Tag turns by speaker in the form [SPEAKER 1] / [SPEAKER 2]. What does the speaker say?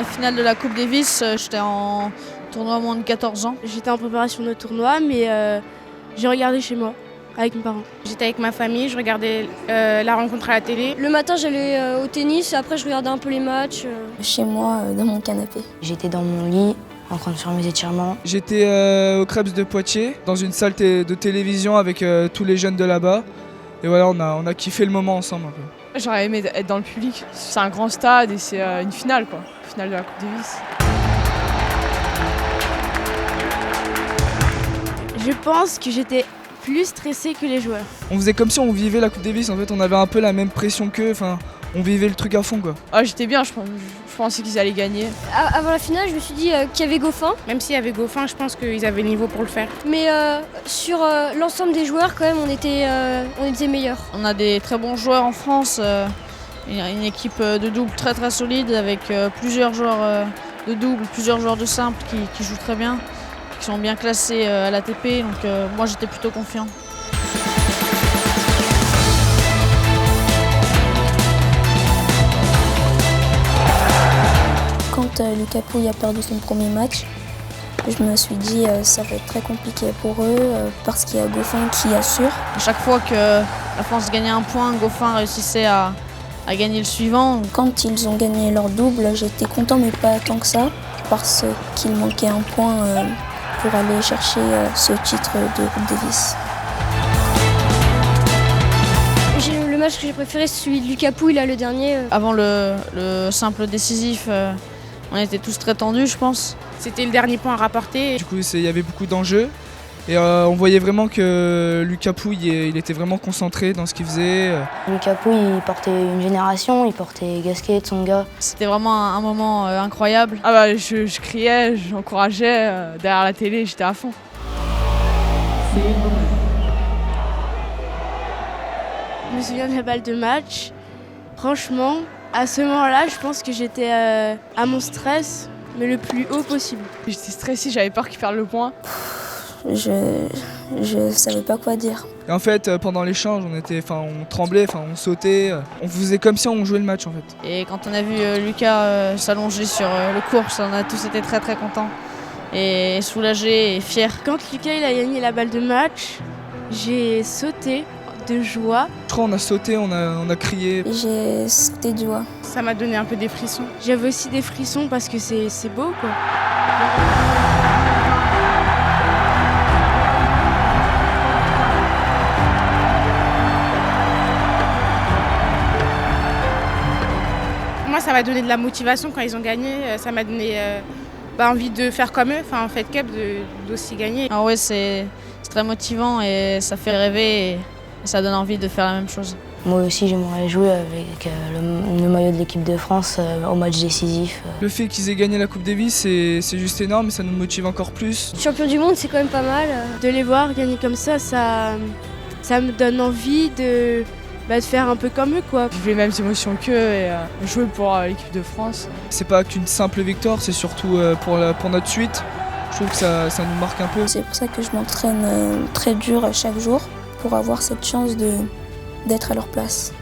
[SPEAKER 1] la finale de la Coupe Davis, j'étais en tournoi moins de 14 ans.
[SPEAKER 2] J'étais en préparation de tournoi, mais j'ai regardé chez moi, avec mes parents.
[SPEAKER 3] J'étais avec ma famille, je regardais la rencontre à la télé.
[SPEAKER 2] Le matin, j'allais au tennis, et après je regardais un peu les matchs.
[SPEAKER 4] Chez moi, dans mon canapé.
[SPEAKER 5] J'étais dans mon lit, en train de faire mes étirements.
[SPEAKER 6] J'étais au Krebs de Poitiers, dans une salle de télévision avec tous les jeunes de là-bas. Et voilà, on a kiffé le moment ensemble un peu.
[SPEAKER 7] J'aurais aimé être dans le public. C'est un grand stade et c'est une finale, quoi. Finale de la Coupe Davis.
[SPEAKER 2] Je pense que j'étais plus stressée que les joueurs.
[SPEAKER 6] On faisait comme si on vivait la Coupe Davis, en fait, on avait un peu la même pression qu'eux, enfin, on vivait le truc à fond, quoi.
[SPEAKER 7] Ah, j'étais bien, je pensais qu'ils allaient gagner.
[SPEAKER 2] Avant la finale, je me suis dit qu'il y avait Goffin.
[SPEAKER 3] Même s'il y avait Goffin, je pense qu'ils avaient le niveau pour le faire.
[SPEAKER 2] Mais sur l'ensemble des joueurs, quand même, on était meilleurs.
[SPEAKER 1] On a des très bons joueurs en France, une équipe de double très très solide avec plusieurs joueurs de double, plusieurs joueurs de simple qui jouent très bien, qui sont bien classés à l'ATP, donc moi j'étais plutôt confiant.
[SPEAKER 4] Quand Lucas Pouille a perdu son premier match, je me suis dit ça va être très compliqué pour eux parce qu'il y a Goffin qui assure.
[SPEAKER 1] À chaque fois que la France gagnait un point, Goffin réussissait à gagner le suivant.
[SPEAKER 4] Quand ils ont gagné leur double, j'étais content mais pas tant que ça parce qu'il manquait un point pour aller chercher ce titre de Coupe Davis.
[SPEAKER 2] Le match que j'ai préféré, c'est celui de Lucas Pouille, là, le dernier.
[SPEAKER 1] Avant le simple décisif, on était tous très tendus, je pense.
[SPEAKER 3] C'était le dernier point à rapporter.
[SPEAKER 6] Du coup, il y avait beaucoup d'enjeux. Et on voyait vraiment que Lucas Pouille, il était vraiment concentré dans ce qu'il faisait.
[SPEAKER 5] Lucas Pouille, il portait une génération, il portait Gasquet, Tsonga.
[SPEAKER 1] C'était vraiment un moment incroyable.
[SPEAKER 7] Ah bah, je criais, j'encourageais, derrière la télé, j'étais à fond.
[SPEAKER 2] Je me souviens de la balle de match. Franchement, à ce moment-là, je pense que j'étais à mon stress, mais le plus haut possible.
[SPEAKER 7] J'étais stressée, j'avais peur qu'il perde le point.
[SPEAKER 4] Je savais pas quoi dire.
[SPEAKER 6] Et en fait, pendant l'échange, on tremblait, on sautait, on faisait comme si on jouait le match en fait.
[SPEAKER 1] Et quand on a vu Lucas s'allonger sur le court, on a tous été très très contents et soulagés et fiers.
[SPEAKER 2] Quand Lucas il a gagné la balle de match, j'ai sauté de joie.
[SPEAKER 6] Je crois on a sauté, on a crié.
[SPEAKER 4] J'ai sauté de joie.
[SPEAKER 3] Ça m'a donné un peu des frissons.
[SPEAKER 2] J'avais aussi des frissons parce que c'est beau, quoi.
[SPEAKER 3] Moi, ça m'a donné de la motivation quand ils ont gagné. Ça m'a donné envie de faire comme eux, en Fed Cup, d'aussi gagner.
[SPEAKER 1] Ah ouais, c'est très motivant et ça fait rêver et ça donne envie de faire la même chose.
[SPEAKER 5] Moi aussi, j'aimerais jouer avec le maillot de l'équipe de France au match décisif.
[SPEAKER 6] Le fait qu'ils aient gagné la Coupe Davis, c'est juste énorme et ça nous motive encore plus.
[SPEAKER 2] Champion du monde, c'est quand même pas mal. De les voir gagner comme ça me donne envie de faire un peu comme eux, quoi.
[SPEAKER 7] J'ai les mêmes émotions qu'eux et jouer pour l'équipe de France.
[SPEAKER 6] C'est pas qu'une simple victoire, c'est surtout pour notre suite. Je trouve que ça nous marque un peu.
[SPEAKER 4] C'est pour ça que je m'entraîne très dur chaque jour pour avoir cette chance d'être à leur place.